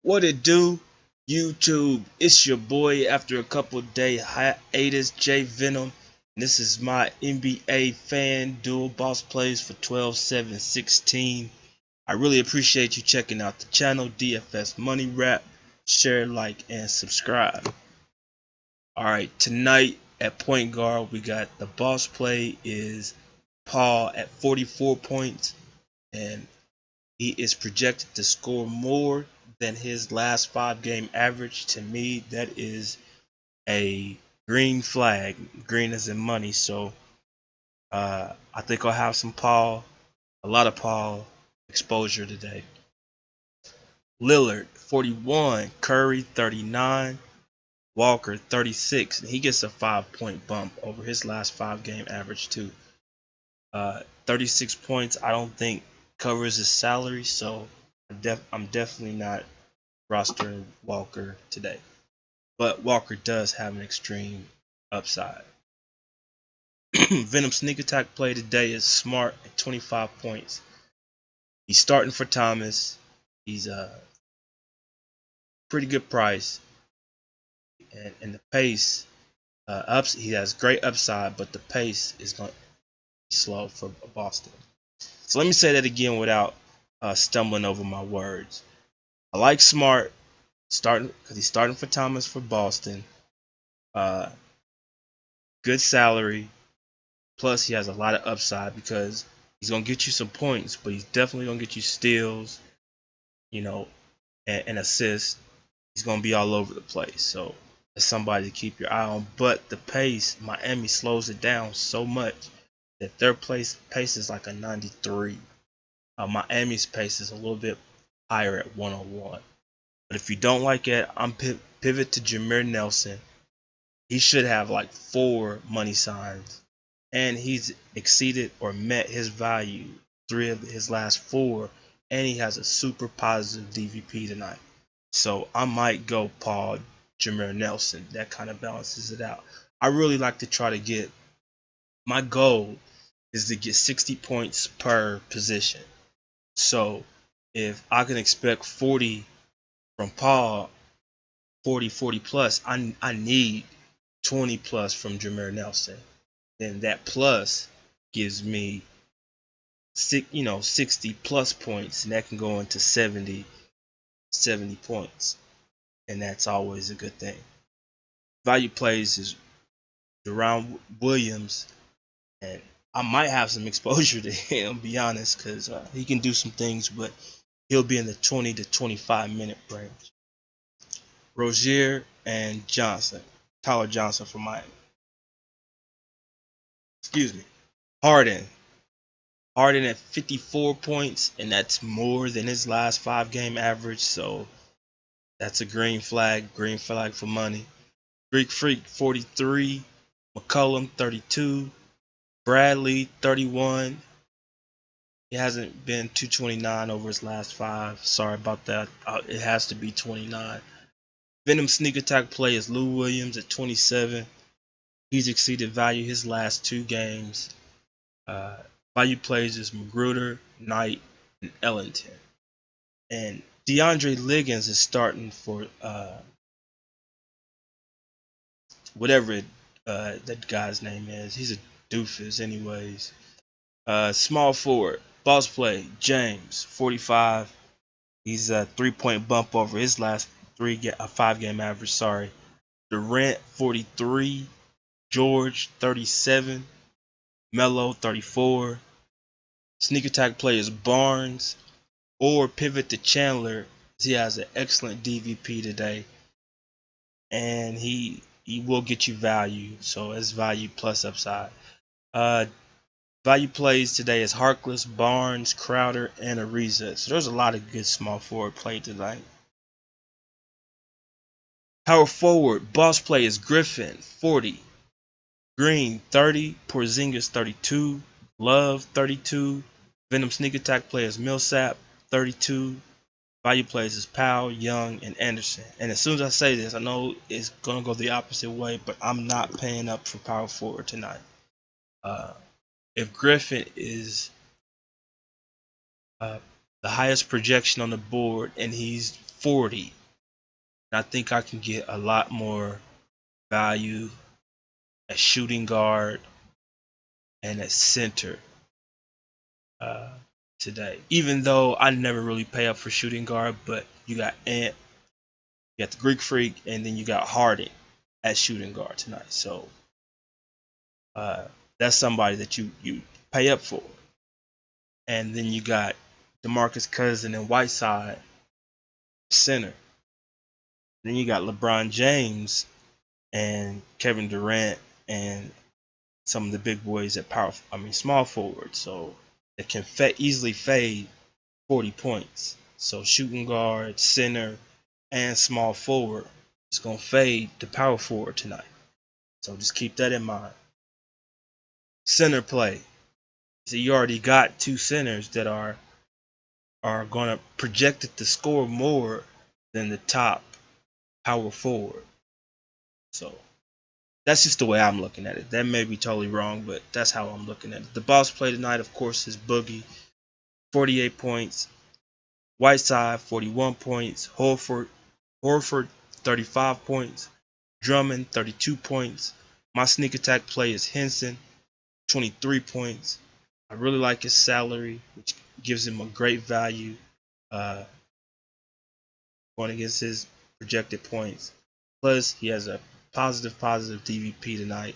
What it do, YouTube? It's your boy after a couple day hiatus, JayVenom. And this is my NBA fan dual boss plays for 12/7/16. I really appreciate you checking out the channel, DFS Money Rap. Share, like, and subscribe. Alright, tonight at point guard, we got the boss play is Paul at 44 points. And he is projected to score more than his last 5-game average. To me, that is a green flag. Green as in money. So I think I'll have some Paul, a lot of Paul exposure today. Lillard 41, Curry 39, Walker 36. He gets a 5-point bump over his last 5-game average too. 36 points. I don't think covers his salary, so I'm definitely not rostering Walker today. But Walker does have an extreme upside. Venom sneak attack play today is Smart at 25 points. He's starting for Thomas. He's a pretty good price, and the pace he has great upside, but the pace is going to be slow for Boston. So let me say that again without stumbling over my words. I like Smart starting because he's starting for Thomas for Boston. Good salary, plus he has a lot of upside because he's gonna get you some points, but he's definitely gonna get you steals, and assists. He's gonna be all over the place, so it's somebody to keep your eye on. But the pace, Miami slows it down so much that their pace is like a 93. Miami's pace is a little bit higher at 101. But if you don't like it, I'm pivot to Jameer Nelson. He should have like 4 money signs, and he's exceeded or met his value 3 of his last 4, and he has a super positive DVP tonight. So I might go Paul, Jameer Nelson. That kind of balances it out. I really like to try to get, my goal is to get 60 points per position. So if I can expect 40 from Paul, 40 plus, I need 20 plus from Jameer Nelson. Then that plus gives me 60 plus points, and that can go into 70 points, and that's always a good thing. Value plays is Deron Williams, and I might have some exposure to him, be honest, because he can do some things, but he'll be in the 20 to 25 minute range. Rozier and Tyler Johnson from Miami. Excuse me. Harden at 54 points, and that's more than his last 5-game average, so that's a green flag for money. Greek Freak 43, McCollum 32, Bradley 31. He hasn't been 229 over his last 5. Sorry about that. It has to be 29. Venom sneak attack play is Lou Williams at 27. He's exceeded value his last 2 games. Value plays is Magruder, Knight, and Ellington. And DeAndre Liggins is starting for whatever that guy's name is. He's a doofus anyways. Small forward, boss play, James, 45. He's a 3-point bump over his last 5-game average. Sorry. Durant, 43. George, 37. Melo, 34. Sneak attack play is Barnes, or pivot to Chandler. He has an excellent DVP today, and he will get you value. So it's value plus upside. Value plays today is Harkless, Barnes, Crowder, and Ariza. So there's a lot of good small forward play tonight. Power forward, boss play is Griffin, 40. Green, 30. Porzingis, 32. Love, 32. Venom sneak attack play is Millsap, 32. Value plays is Powell, Young, and Anderson. And as soon as I say this, I know it's going to go the opposite way, but I'm not paying up for power forward tonight. If Griffin is the highest projection on the board and he's 40. And I think I can get a lot more value at shooting guard and at center uh, today. Even though I never really pay up for shooting guard, but you got Ant, you got the Greek Freak, and then you got Harden at shooting guard tonight. So that's somebody that you pay up for. And then you got DeMarcus Cousins and Whiteside center. Then you got LeBron James and Kevin Durant and some of the big boys at small forward. So it can easily fade 40 points. So shooting guard, center, and small forward is gonna fade the power forward tonight. So just keep that in mind. Center play. So you already got two centers that are gonna projected to score more than the top power forward. So that's just the way I'm looking at it. That may be totally wrong, but that's how I'm looking at it. The boss play tonight, of course, is Boogie, 48 points. Whiteside, 41 points. Horford, 35 points. Drummond, 32 points. My sneak attack play is Henson, 23 points. I really like his salary, which gives him a great value going against his projected points. Plus, he has a positive DVP tonight.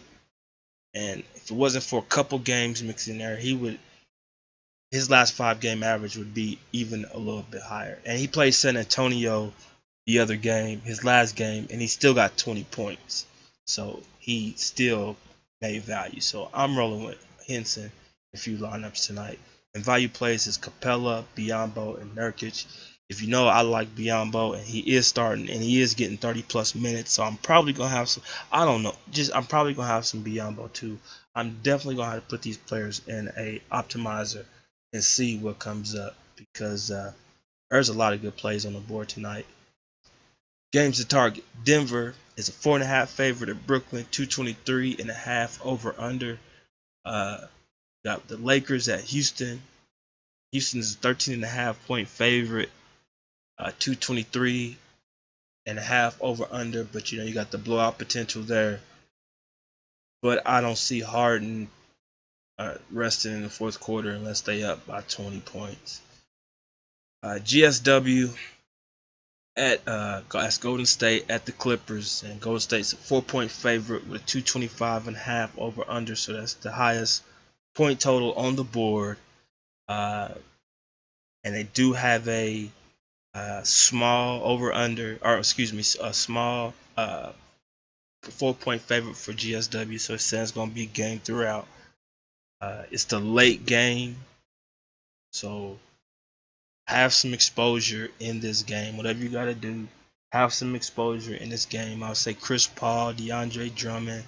And if it wasn't for a couple games mixing there, his last 5-game average would be even a little bit higher. And he played San Antonio the other game, his last game, and he still got 20 points. So he still made value. So I'm rolling with Henson a few lineups tonight. And value plays is Capella, Biyombo, and Nurkic. If you know, I like Biyombo, and he is starting, and he is getting 30+ minutes. So I'm probably gonna have some. I don't know. I'm probably gonna have some Biyombo too. I'm definitely gonna have to put these players in a optimizer and see what comes up, because there's a lot of good plays on the board tonight. Games to target: Denver is a 4.5 favorite at Brooklyn, 223.5 over under. Got the Lakers at Houston. Houston is a 13.5 point favorite, 223.5 over under. But you got the blowout potential there. But I don't see Harden resting in the fourth quarter unless they up by 20 points. GSW at Golden State at the Clippers, and Golden State's a 4-point favorite with a 225.5 over under. So that's the highest point total on the board. And they do have a small over under, or excuse me, a small 4-point favorite for GSW. So it says it's going to be game throughout. It's the late game, so have some exposure in this game. Whatever you got to do, have some exposure in this game. I'll say Chris Paul, DeAndre Drummond,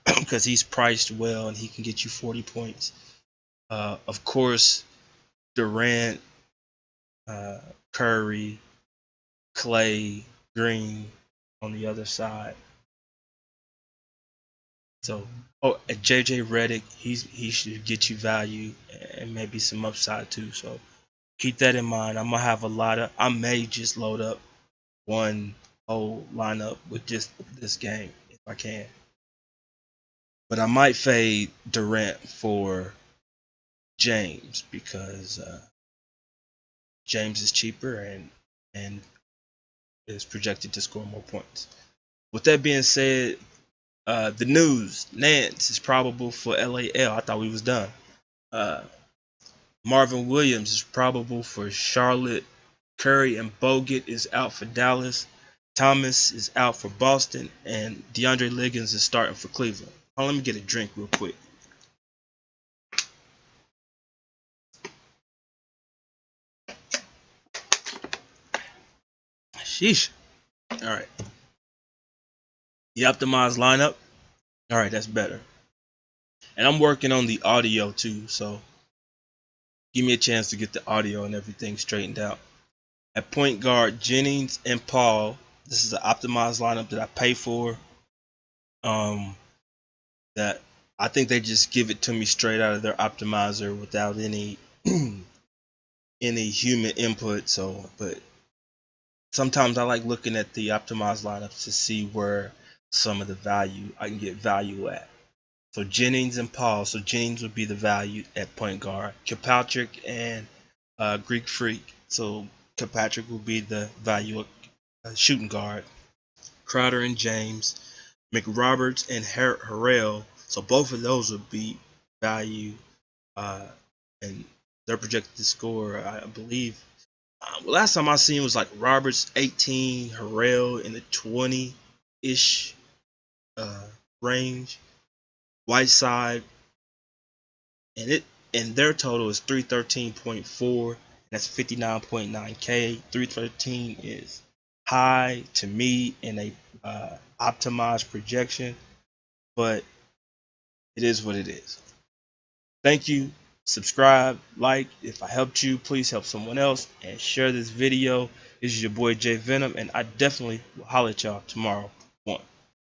because he's priced well and he can get you 40 points. Of course, Durant, Curry, Clay, Green on the other side. So, JJ Redick, he should get you value and maybe some upside too. So keep that in mind. I'm gonna have I may just load up one whole lineup with just this game if I can. But I might fade Durant for James, because James is cheaper and is projected to score more points. With that being said, the news: Nance is probable for LAL. I thought we was done. Marvin Williams is probable for Charlotte. Curry and Bogut is out for Dallas. Thomas is out for Boston, and DeAndre Liggins is starting for Cleveland. Let me get a drink real quick. Sheesh. All right. The optimized lineup. All right, that's better. And I'm working on the audio too, so give me a chance to get the audio and everything straightened out. At point guard, Jennings and Paul. This is an optimized lineup that I pay for. That I think they just give it to me straight out of their optimizer without any human input. So, but sometimes I like looking at the optimized lineups to see where some of the value I can get value at. So Jennings and Paul. So Jennings would be the value at point guard. Kilpatrick and Greek Freak. So Kilpatrick will be the value at shooting guard. Crowder and James. McRoberts and Harrell. So both of those would be value, and they're projected to score, I believe. Last time I seen was like Roberts 18, Harrell in the 20-ish range. Whiteside, and their total is 313.4. That's 59.9K. 313 is high to me in a optimized projection, but it is what it is. Thank you. Subscribe, like. If I helped you, please help someone else and share this video. This is your boy JayVenom, and I definitely will holler at y'all tomorrow.